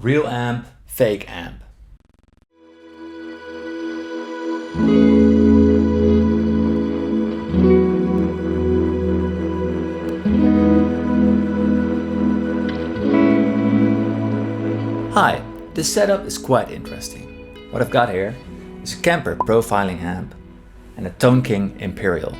Real amp, fake amp. Hi, this setup is quite interesting. What I've got here is a Kemper Profiling amp and a Tone King Imperial.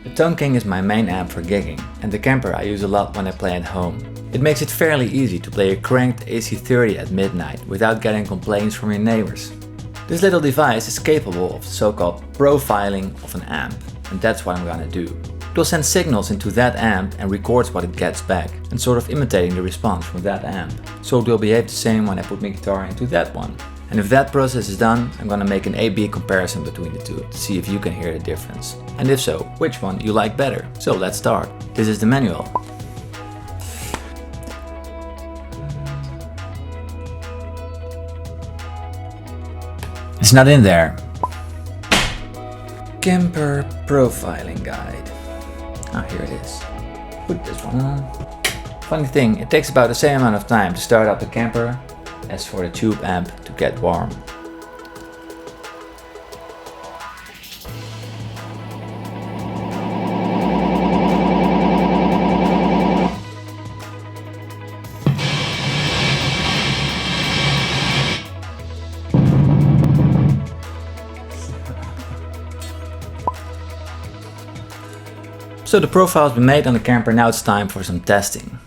The Tone King is my main amp for gigging, and the Kemper I use a lot when I play at home. It makes it fairly easy to play a cranked AC30 at midnight without getting complaints from your neighbors. This little device is capable of the so-called profiling of an amp, and that's what I'm gonna do. It will send signals into that amp and records what it gets back, and sort of imitating the response from that amp. So it will behave the same when I put my guitar into that one. And if that process is done, I'm gonna make an A/B comparison between the two to see if you can hear the difference. And if so, which one you like better. So let's start. This is the manual. It's not in there. Kemper Profiling Guide. Ah, here it is. Put this one on. Funny thing, it takes about the same amount of time to start up the Kemper as for the tube amp to get warm. So the profile has been made on the Kemper, now it's time for some testing.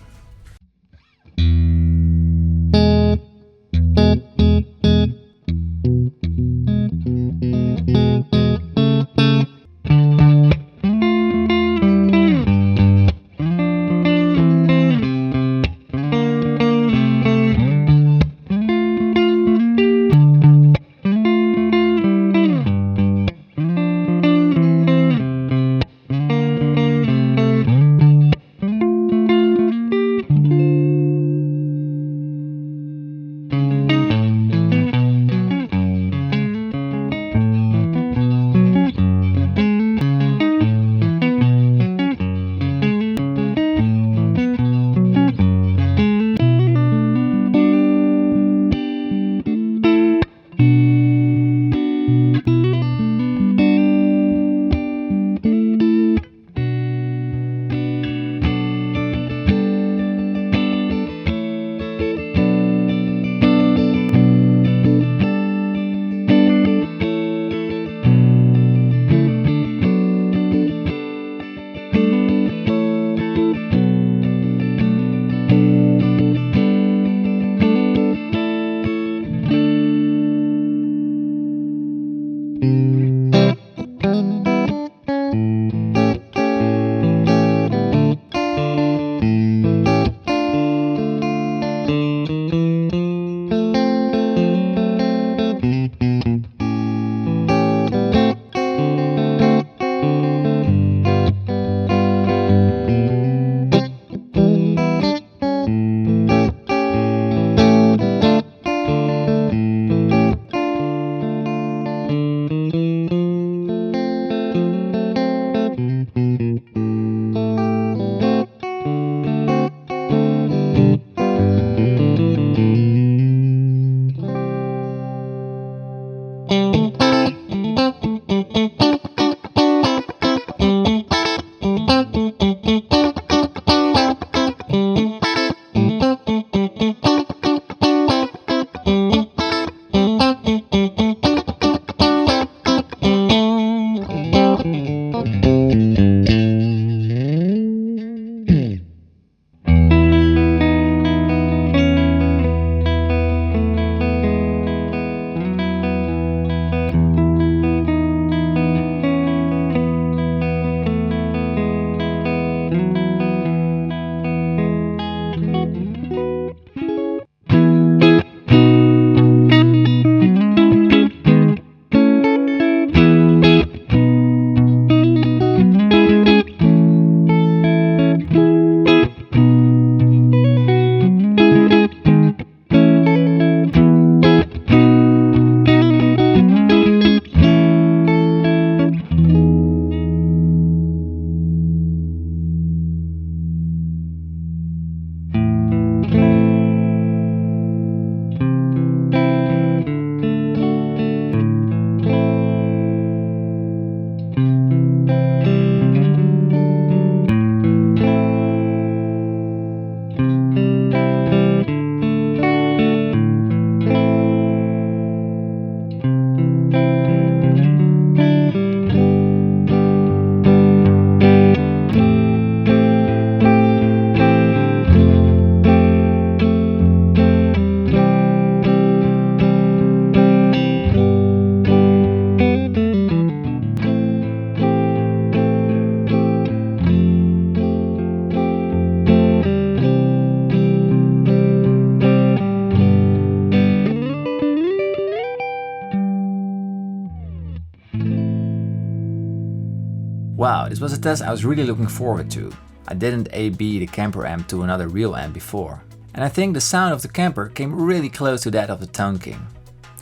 Wow, this was a test I was really looking forward to. I didn't A/B the Kemper amp to another real amp before. And I think the sound of the Kemper came really close to that of the Tone King.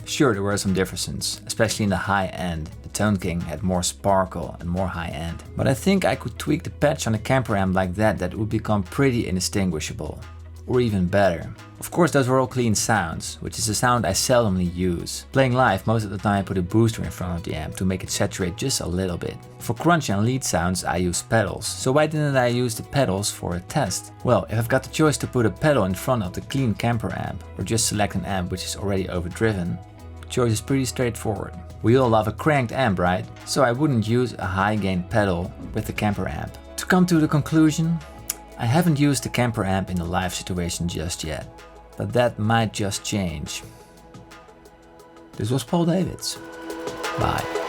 Sure, there were some differences, especially in the high end. The Tone King had more sparkle and more high end. But I think I could tweak the patch on the Kemper amp like that it would become pretty indistinguishable. Or even better. Of course, those were all clean sounds, which is a sound I seldomly use. Playing live, most of the time I put a booster in front of the amp to make it saturate just a little bit. For crunch and lead sounds I use pedals, so why didn't I use the pedals for a test? Well, if I've got the choice to put a pedal in front of the clean Kemper amp, or just select an amp which is already overdriven, the choice is pretty straightforward. We all love a cranked amp, right? So I wouldn't use a high gain pedal with the Kemper amp. To come to the conclusion, I haven't used the Kemper amp in a live situation just yet, but that might just change. This was Paul Davids. Bye.